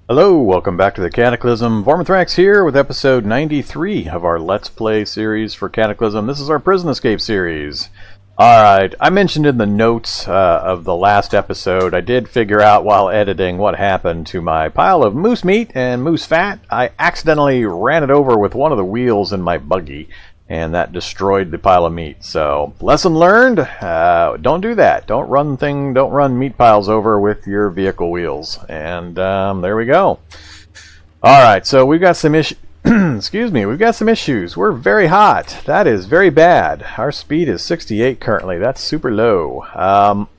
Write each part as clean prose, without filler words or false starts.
Hello, welcome back to the Cataclysm. Vormithrax here with episode 93 of our Let's Play series for Cataclysm. This is our prison escape series. Alright, I mentioned in the notes of the last episode, I did figure out while editing what happened to my pile of moose meat and moose fat. I accidentally ran it over with one of the wheels in my buggy, and that destroyed the pile of meat. So, lesson learned, don't do that. Don't run meat piles over with your vehicle wheels. And there we go. Alright, so we've got some issues. Excuse me, we've got some issues. We're very hot. That is very bad. Our speed is 68 currently. That's super low.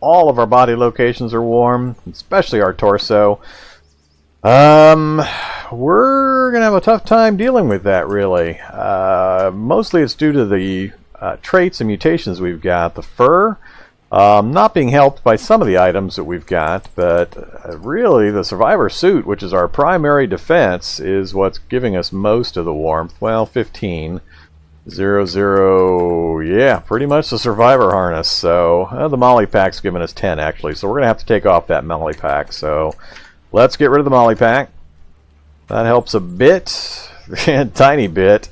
All of our body locations are warm, especially our torso. We're going to have a tough time dealing with that, really. Mostly it's due to the traits and mutations we've got. The fur, not being helped by some of the items that we've got, but really the survivor suit, which is our primary defense, is what's giving us most of the warmth. Well, 15. 0, 0, yeah, pretty much the survivor harness. So the molly pack's giving us 10, actually. So we're going to have to take off that molly pack. So let's get rid of the molly pack. That helps a bit. A tiny bit.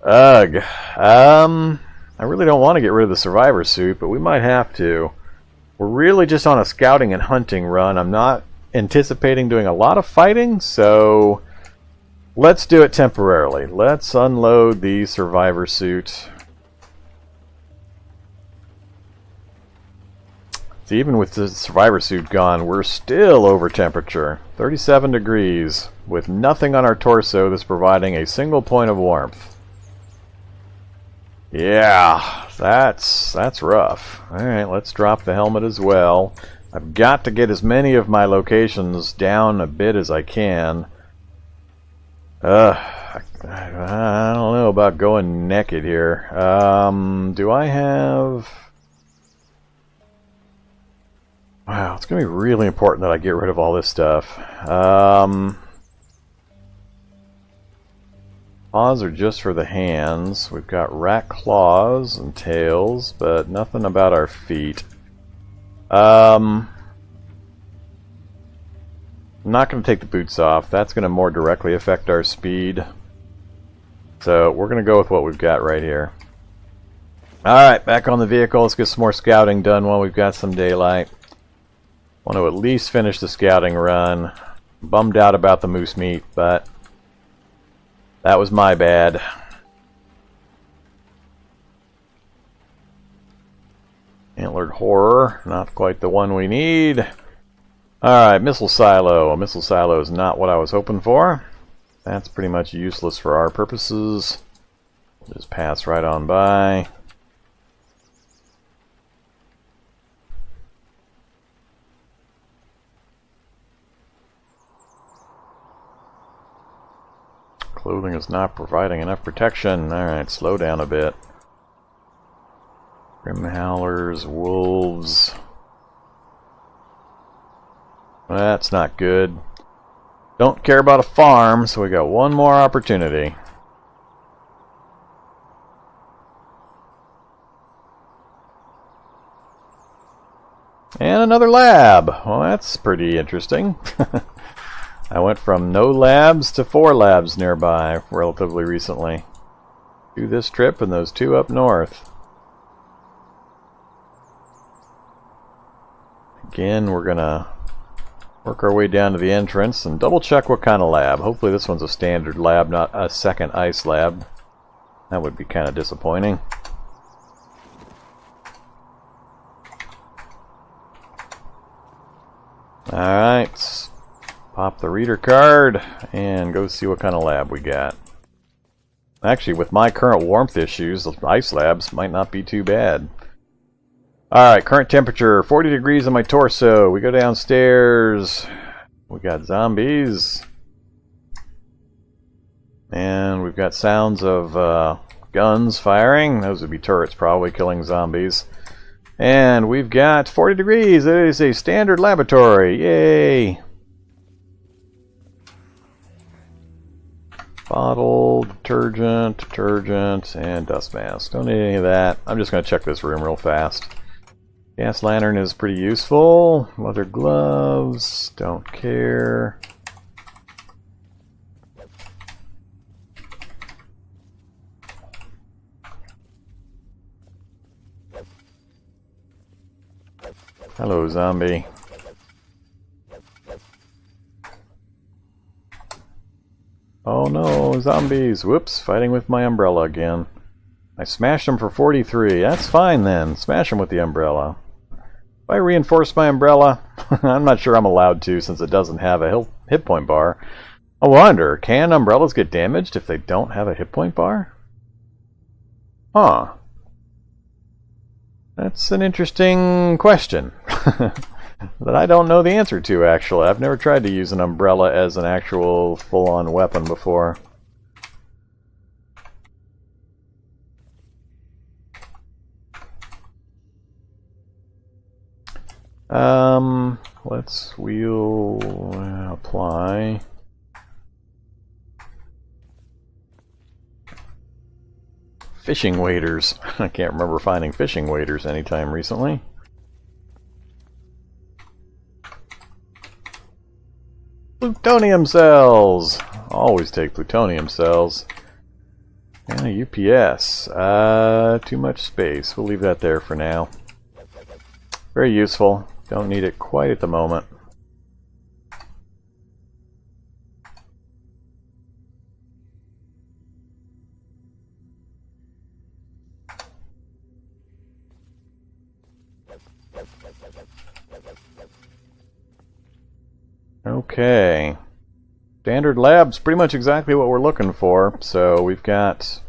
Ugh. I really don't want to get rid of the survivor suit, but we might have to. We're really just on a scouting and hunting run. I'm not anticipating doing a lot of fighting, so let's do it temporarily. Let's unload the survivor suit. So even with the survivor suit gone, we're still over temperature. 37 degrees, with nothing on our torso that's providing a single point of warmth. Yeah, that's rough. Alright, let's drop the helmet as well. I've got to get as many of my locations down a bit as I can. I don't know about going naked here. Do I have... Wow, it's going to be really important that I get rid of all this stuff. Paws are just for the hands. We've got rat claws and tails, but nothing about our feet. I'm not going to take the boots off. That's going to more directly affect our speed. So we're going to go with what we've got right here. Alright, back on the vehicle. Let's get some more scouting done while we've got some daylight. Want to at least finish the scouting run. Bummed out about the moose meat, but that was my bad. Antlered horror, not quite the one we need. Alright, missile silo. A missile silo is not what I was hoping for. That's pretty much useless for our purposes. Just pass right on by. Clothing is not providing enough protection. Alright, slow down a bit. Grim howlers, wolves. That's not good. Don't care about a farm, so we got one more opportunity. And another lab. Well, that's pretty interesting. I went from no labs to 4 labs nearby relatively recently. Do this trip and those 2 up north. Again, we're gonna work our way down to the entrance and double check what kind of lab. Hopefully this one's a standard lab, not a second ice lab. That would be kind of disappointing. Alright. Pop the reader card and go see what kind of lab we got. Actually, with my current warmth issues, the ice labs might not be too bad. Alright, current temperature, 40 degrees on my torso. We go downstairs. We got zombies. And we've got sounds of guns firing. Those would be turrets probably killing zombies. And we've got 40 degrees. It is a standard laboratory. Yay! Bottle, detergent, and dust mask. Don't need any of that. I'm just going to check this room real fast. Gas lantern is pretty useful. Leather gloves, don't care. Hello, zombie. Oh no, zombies! Whoops, fighting with my umbrella again. I smashed them for 43. That's fine then. Smash them with the umbrella. If I reinforce my umbrella, I'm not sure I'm allowed to since it doesn't have a hit point bar. I wonder, can umbrellas get damaged if they don't have a hit point bar? Huh. That's an interesting question that I don't know the answer to, actually. I've never tried to use an umbrella as an actual full-on weapon before. Let's apply. Fishing waders. I can't remember finding fishing waders anytime recently. Plutonium cells! Always take plutonium cells. And a UPS. Too much space. We'll leave that there for now. Very useful. Don't need it quite at the moment. Okay. Standard lab's pretty much exactly what we're looking for. So we've got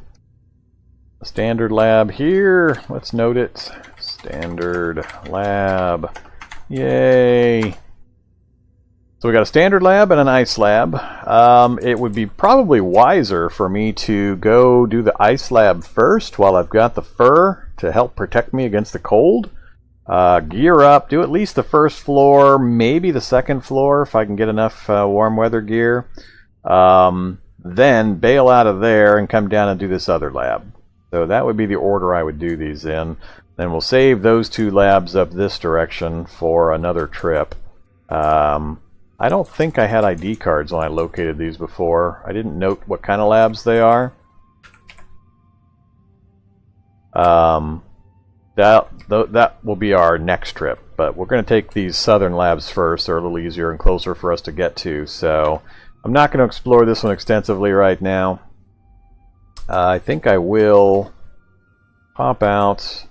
a standard lab here. Let's note it. Standard lab. Yay! So we got a standard lab and an ice lab. It would be probably wiser for me to go do the ice lab first while I've got the fur to help protect me against the cold. Gear up, do at least the first floor, maybe the second floor if I can get enough warm weather gear. Then bail out of there and come down and do this other lab. So that would be the order I would do these in. Then we'll save those two labs up this direction for another trip. I don't think I had ID cards when I located these before. I didn't note what kind of labs they are. That will be our next trip, but we're going to take these southern labs first. They're a little easier and closer for us to get to, so I'm not going to explore this one extensively right now. I think I will pop out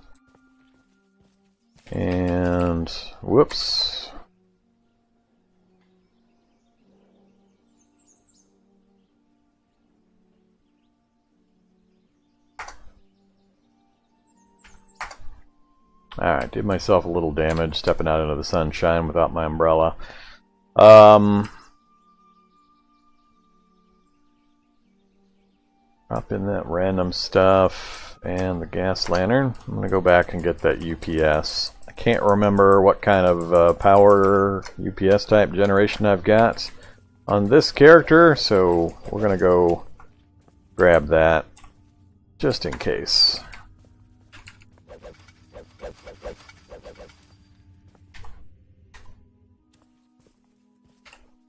and whoops. Alright, did myself a little damage stepping out into the sunshine without my umbrella. Drop in that random stuff and the gas lantern. I'm going to go back and get that UPS. I can't remember what kind of power UPS type generation I've got on this character, so we're going to go grab that just in case.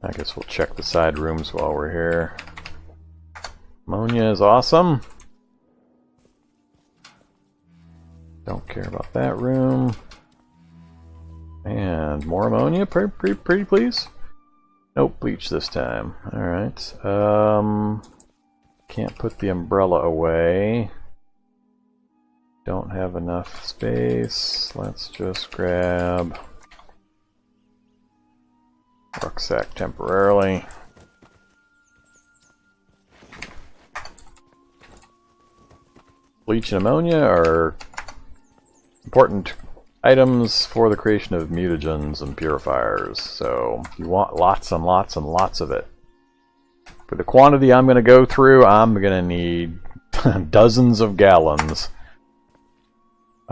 I guess we'll check the side rooms while we're here. Ammonia is awesome. Don't care about that room. And more ammonia, pretty please. Nope, bleach this time. Alright. Can't put the umbrella away. Don't have enough space. Let's just grab rucksack temporarily. Bleach and ammonia are important items for the creation of mutagens and purifiers, so you want lots and lots and lots of it. For the quantity I'm going to go through, I'm going to need dozens of gallons.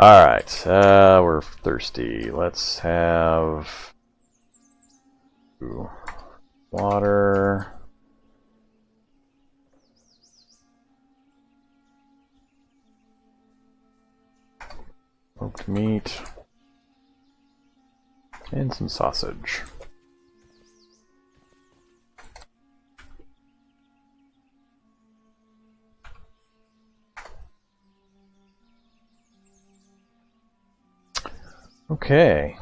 Alright, we're thirsty. Let's have water. Smoked meat. And some sausage. Okay.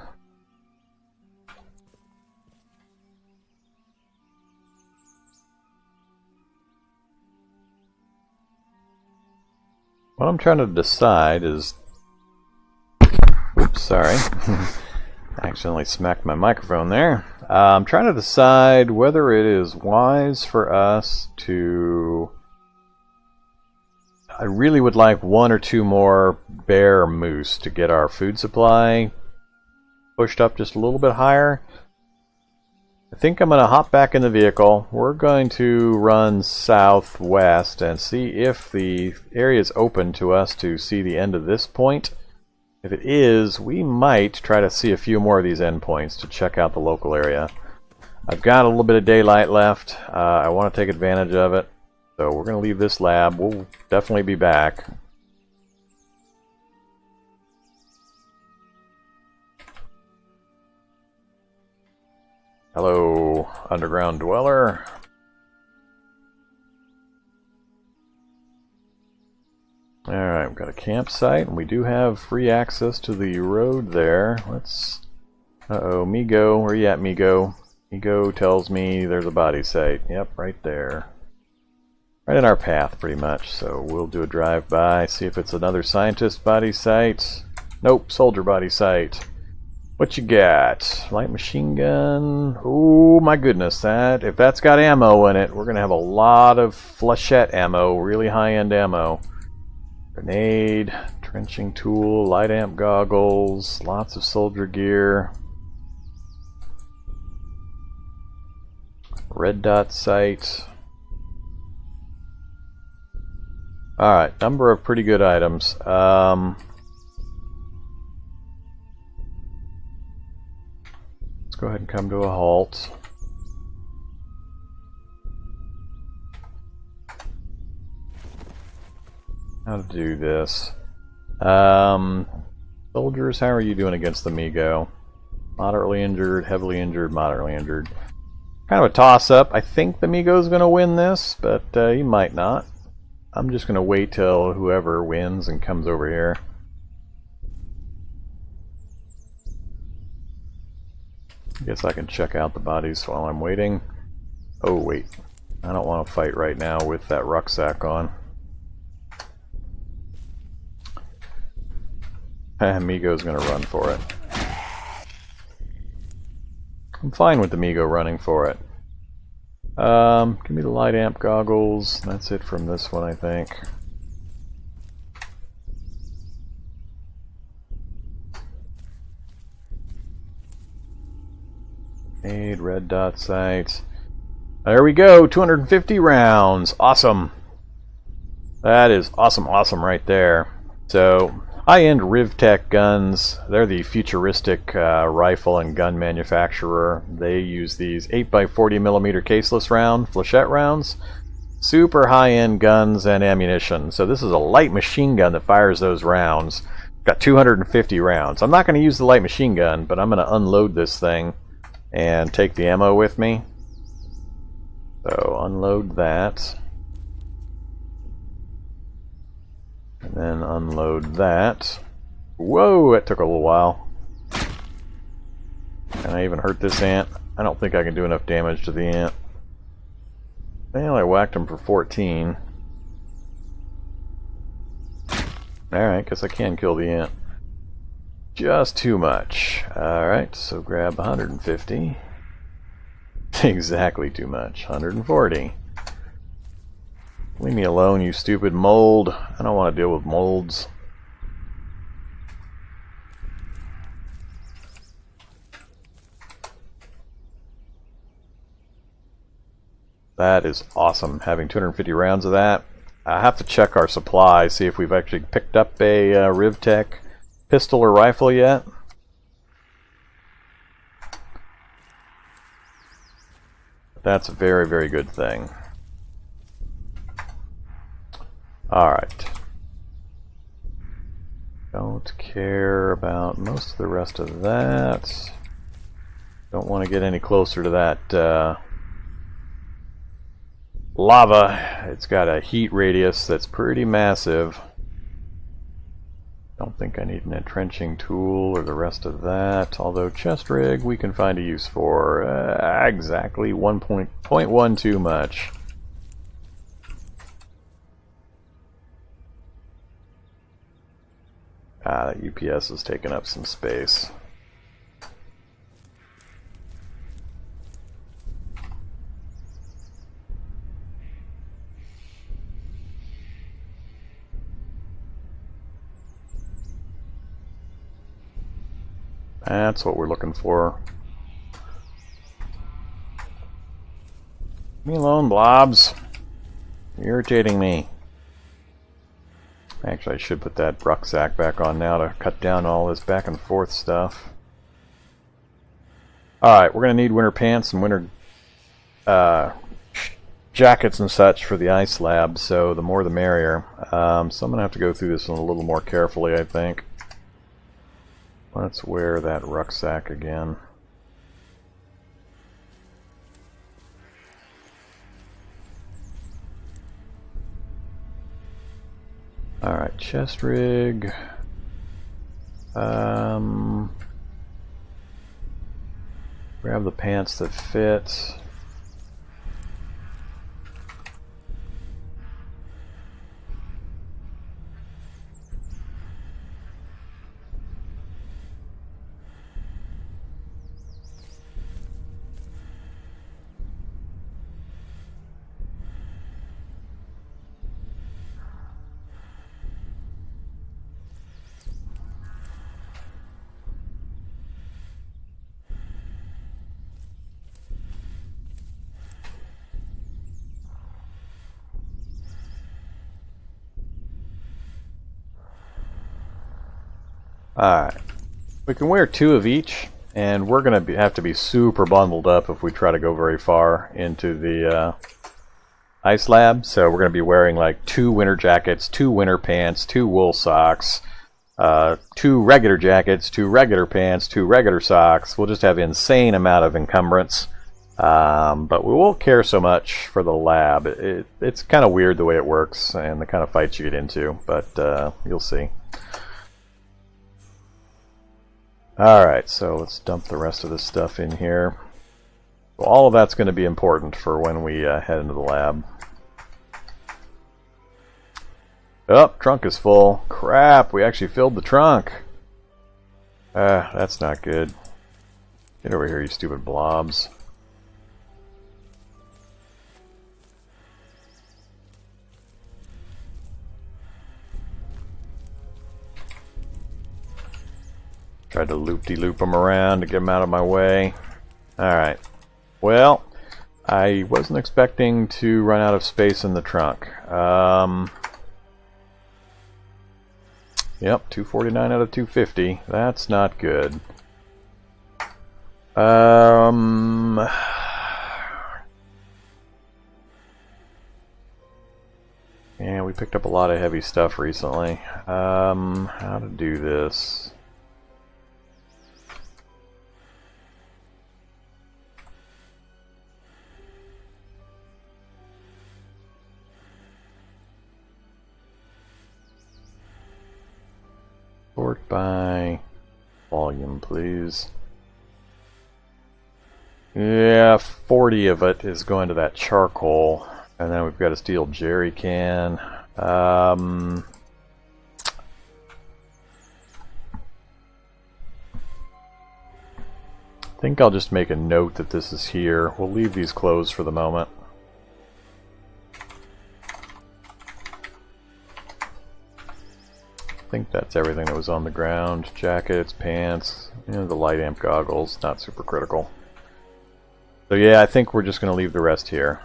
What I'm trying to decide is... Oops, sorry. Accidentally smacked my microphone there. I'm trying to decide whether it is wise for us to... I really would like 1 or 2 more bear moose to get our food supply pushed up just a little bit higher. I think I'm going to hop back in the vehicle. We're going to run southwest and see if the area is open to us to see the end of this point. If it is, we might try to see a few more of these endpoints to check out the local area. I've got a little bit of daylight left. I want to take advantage of it. So we're going to leave this lab. We'll definitely be back. Hello, underground dweller. Alright, we've got a campsite, and we do have free access to the road there. Let's... Uh-oh, Migo, where you at, Migo? Migo tells me there's a body site. Yep, right there. Right in our path, pretty much. So we'll do a drive-by, see if it's another scientist body site. Nope, soldier body site. What you got? Light machine gun. Oh my goodness, that if that's got ammo in it, we're gonna have a lot of flechette ammo, really high-end ammo. Grenade, trenching tool, light amp goggles, lots of soldier gear. Red dot sight. Alright, number of pretty good items. Go ahead and come to a halt. How to do this. Soldiers, how are you doing against the Migo? Moderately injured, heavily injured, moderately injured. Kind of a toss-up. I think the Migo's going to win this, but he might not. I'm just going to wait till whoever wins and comes over here. I guess I can check out the bodies while I'm waiting. Oh wait, I don't want to fight right now with that rucksack on. Migo's gonna run for it. I'm fine with the Migo running for it. Give me the light amp goggles. That's it from this one, I think. Red dot sights. There we go, 250 rounds. Awesome. That is awesome right there. So, high-end Rivtech guns. They're the futuristic rifle and gun manufacturer. They use these 8x40mm caseless round, flechette rounds. Super high-end guns and ammunition. So this is a light machine gun that fires those rounds. Got 250 rounds. I'm not going to use the light machine gun, but I'm going to unload this thing and take the ammo with me. So unload that. And then unload that. Whoa, that took a little while. And I even hurt this ant. I don't think I can do enough damage to the ant. Well, I whacked him for 14. Alright, guess I can kill the ant. Just too much. Alright, so grab 150. Exactly too much. 140. Leave me alone, you stupid mold. I don't want to deal with molds. That is awesome, having 250 rounds of that. I have to check our supply, see if we've actually picked up a Rivtech pistol or rifle yet. That's a very, very good thing. Alright. Don't care about most of the rest of that. Don't want to get any closer to that lava. It's got a heat radius that's pretty massive. Don't think I need an entrenching tool or the rest of that, although chest rig we can find a use for. Exactly 1.1 too much. UPS is taking up some space. That's what we're looking for. Leave me alone, blobs. You're irritating me. Actually, I should put that rucksack back on now to cut down all this back and forth stuff. Alright, we're going to need winter pants and winter jackets and such for the ice lab, so the more the merrier. So I'm going to have to go through this one a little more carefully, I think. Let's wear that rucksack again. Alright, chest rig. Grab the pants that fit. Alright, we can wear 2 of each, and we're going to have to be super bundled up if we try to go very far into the ice lab. So we're going to be wearing like 2 winter jackets, 2 winter pants, 2 wool socks, 2 regular jackets, 2 regular pants, 2 regular socks. We'll just have an insane amount of encumbrance, but we won't care so much for the lab. It's kind of weird the way it works and the kind of fights you get into, but you'll see. Alright, so let's dump the rest of this stuff in here. So all of that's going to be important for when we head into the lab. Oh, trunk is full. Crap, we actually filled the trunk. That's not good. Get over here, you stupid blobs. Tried to loop-de-loop them around to get them out of my way. Alright. Well, I wasn't expecting to run out of space in the trunk. Yep, 249 out of 250. That's not good. Yeah, we picked up a lot of heavy stuff recently. How to do this? Sort by volume, please. Yeah, 40 of it is going to that charcoal. And then we've got a steel jerry can. I think I'll just make a note that this is here. We'll leave these closed for the moment. I think that's everything that was on the ground. Jackets, pants, the light amp goggles, not super critical. So yeah, I think we're just going to leave the rest here.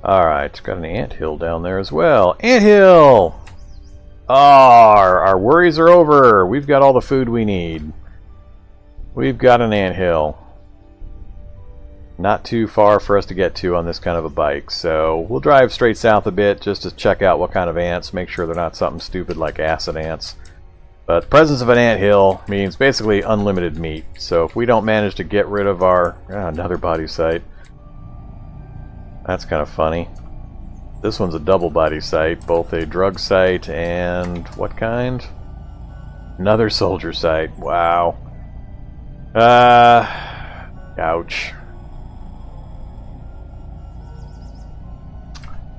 Alright, got an anthill down there as well. Anthill! Oh, our worries are over. We've got all the food we need. We've got an anthill. Not too far for us to get to on this kind of a bike, so we'll drive straight south a bit just to check out what kind of ants, make sure they're not something stupid like acid ants. But presence of an anthill means basically unlimited meat, so if we don't manage to get rid of our... another body site. That's kind of funny. This one's a double body site, both a drug site and... what kind? Another soldier site. Wow. Ouch.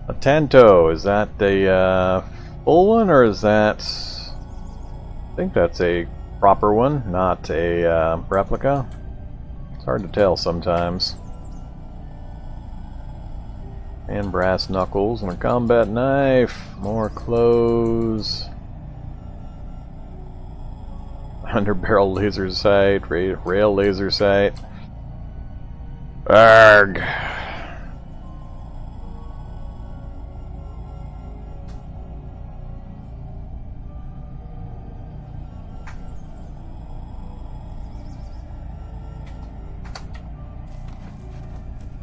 A Tanto, is that the full one, or is that... I think that's a proper one, not a replica. It's hard to tell sometimes. And brass knuckles and a combat knife. More clothes. Underbarrel laser sight, rail laser sight. Arg.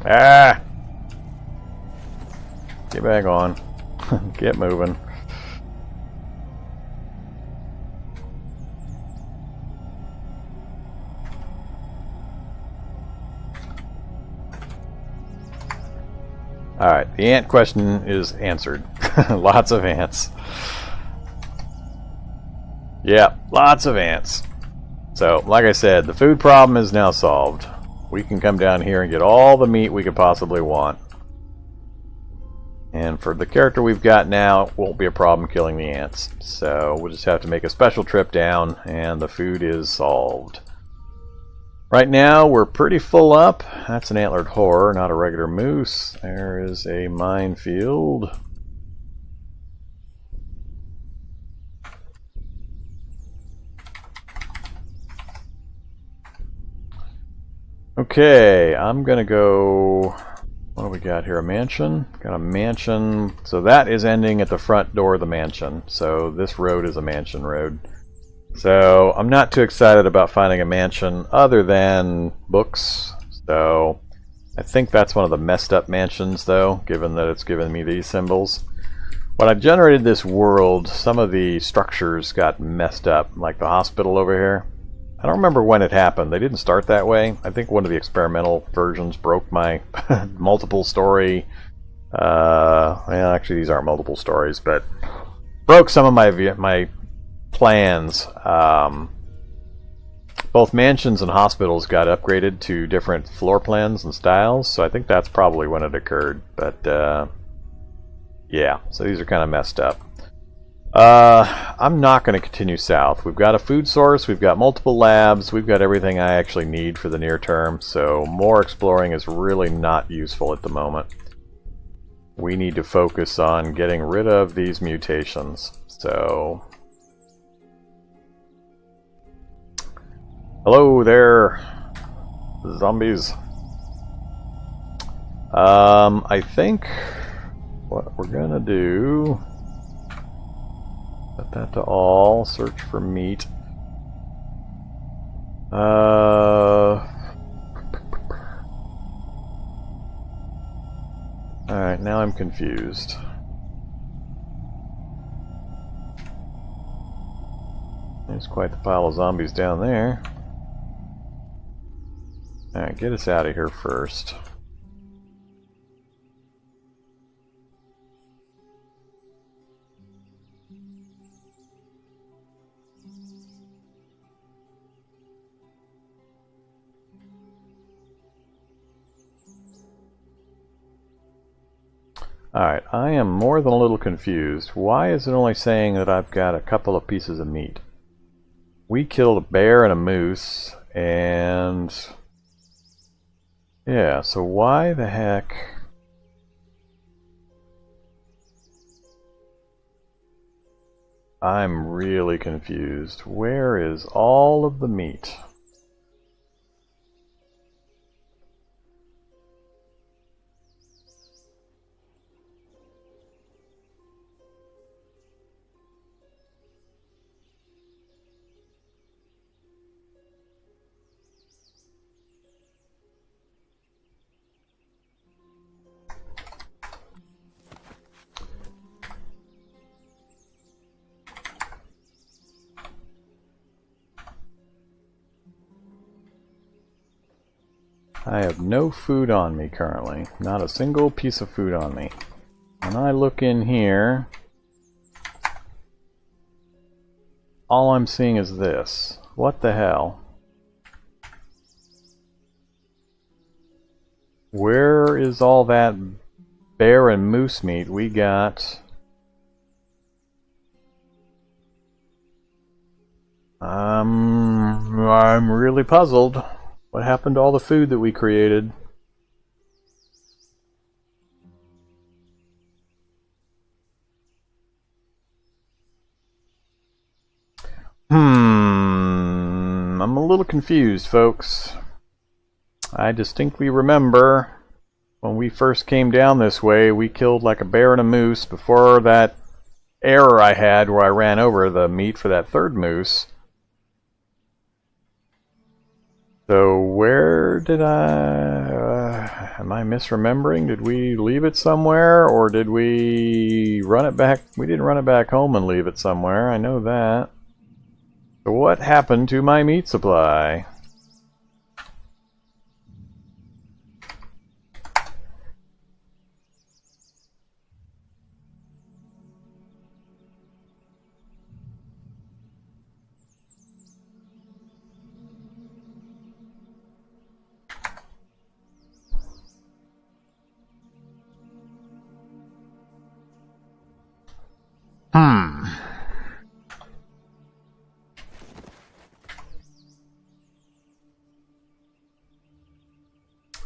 Ah! Get back on. Get moving. Alright, the ant question is answered. Lots of ants. Yeah, lots of ants. So, like I said, the food problem is now solved. We can come down here and get all the meat we could possibly want. And for the character we've got now, it won't be a problem killing the ants. So we'll just have to make a special trip down, and the food is solved. Right now, we're pretty full up. That's an antlered horror, not a regular moose. There is a minefield. Okay, I'm gonna go... What do we got here? A mansion? Got a mansion. So that is ending at the front door of the mansion. So this road is a mansion road. So I'm not too excited about finding a mansion other than books. So I think that's one of the messed up mansions though, given that it's given me these symbols. When I generated this world, some of the structures got messed up, like the hospital over here. I don't remember when it happened. They didn't start that way. I think one of the experimental versions broke my multiple story. Well, actually, these aren't multiple stories, but broke some of my plans. Both mansions and hospitals got upgraded to different floor plans and styles, so I think that's probably when it occurred. But yeah, so these are kind of messed up. I'm not going to continue south. We've got a food source, we've got multiple labs, we've got everything I actually need for the near term, so more exploring is really not useful at the moment. We need to focus on getting rid of these mutations. So... Hello there, zombies. I think what we're going to do... Set that to all. Search for meat. Alright, now I'm confused. There's quite the pile of zombies down there. Alright, get us out of here first. Alright, I am more than a little confused. Why is it only saying that I've got a couple of pieces of meat? We killed a bear and a moose, and... yeah, so why the heck... I'm really confused. Where is all of the meat? I have no food on me currently. Not a single piece of food on me. When I look in here, all I'm seeing is this. What the hell? Where is all that bear and moose meat, we got... I'm really puzzled. What happened to all the food that we created? I'm a little confused, folks. I distinctly remember when we first came down this way, we killed like a bear and a moose before that error I had where I ran over the meat for that third moose. So where did am I misremembering? Did we leave it somewhere, or did we run it back? We didn't run it back home and leave it somewhere, I know that. So what happened to my meat supply?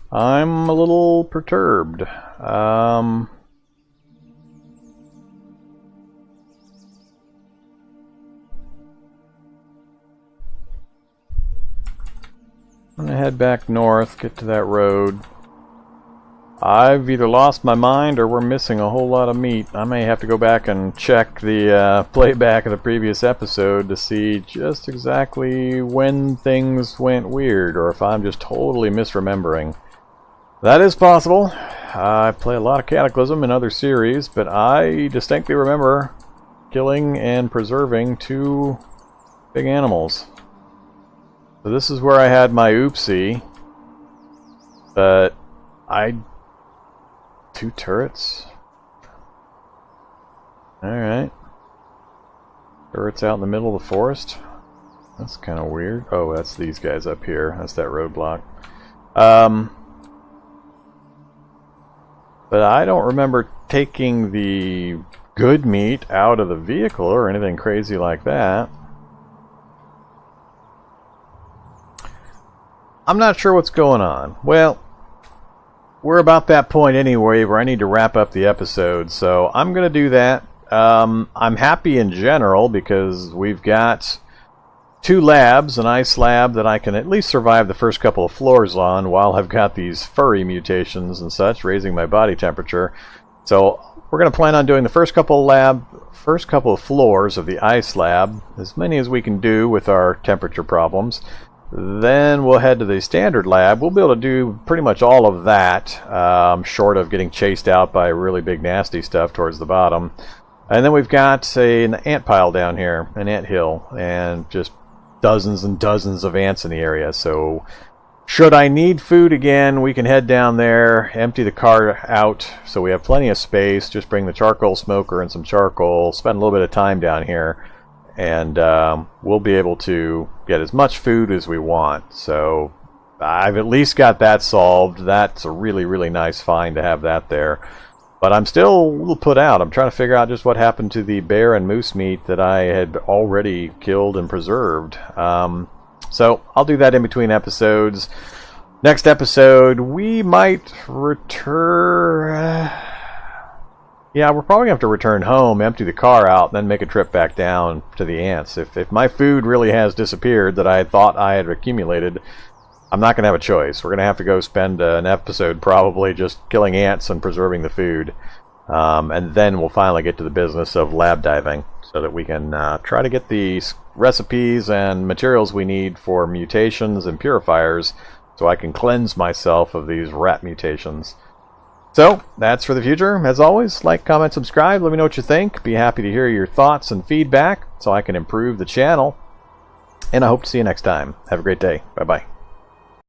I'm a little perturbed. I'm gonna head back north, get to that road. I've either lost my mind or we're missing a whole lot of meat. I may have to go back and check the playback of the previous episode to see just exactly when things went weird, or if I'm just totally misremembering. That is possible. I play a lot of Cataclysm in other series, but I distinctly remember killing and preserving 2 big animals. So this is where I had my oopsie, but 2 turrets? Alright. Turrets out in the middle of the forest? That's kind of weird. Oh, that's these guys up here. That's that roadblock. But I don't remember taking the good meat out of the vehicle or anything crazy like that. I'm not sure what's going on. Well, we're about that point anyway where I need to wrap up the episode, so I'm going to do that. I'm happy in general because we've got 2 labs, an ice lab that I can at least survive the first couple of floors on while I've got these furry mutations and such, raising my body temperature. So we're going to plan on doing the first couple of floors of the ice lab, as many as we can do with our temperature problems. Then we'll head to the standard lab. We'll be able to do pretty much all of that, short of getting chased out by really big nasty stuff towards the bottom. And then we've got an ant pile down here, an ant hill, and just dozens and dozens of ants in the area. So should I need food again, we can head down there, empty the car out so we have plenty of space, just bring the charcoal smoker and some charcoal, spend a little bit of time down here, and we'll be able to get as much food as we want. So I've at least got that solved. That's a really, really nice find to have that there. But I'm still a little put out. I'm trying to figure out just what happened to the bear and moose meat that I had already killed and preserved. So I'll do that in between episodes. Next episode, we might return... Yeah, we're probably going to have to return home, empty the car out, and then make a trip back down to the ants. If my food really has disappeared that I thought I had accumulated, I'm not going to have a choice. We're going to have to go spend an episode probably just killing ants and preserving the food. And then we'll finally get to the business of lab diving so that we can try to get the recipes and materials we need for mutations and purifiers so I can cleanse myself of these rat mutations. So, that's for the future. As always, like, comment, subscribe, let me know what you think. Be happy to hear your thoughts and feedback so I can improve the channel. And I hope to see you next time. Have a great day. Bye-bye.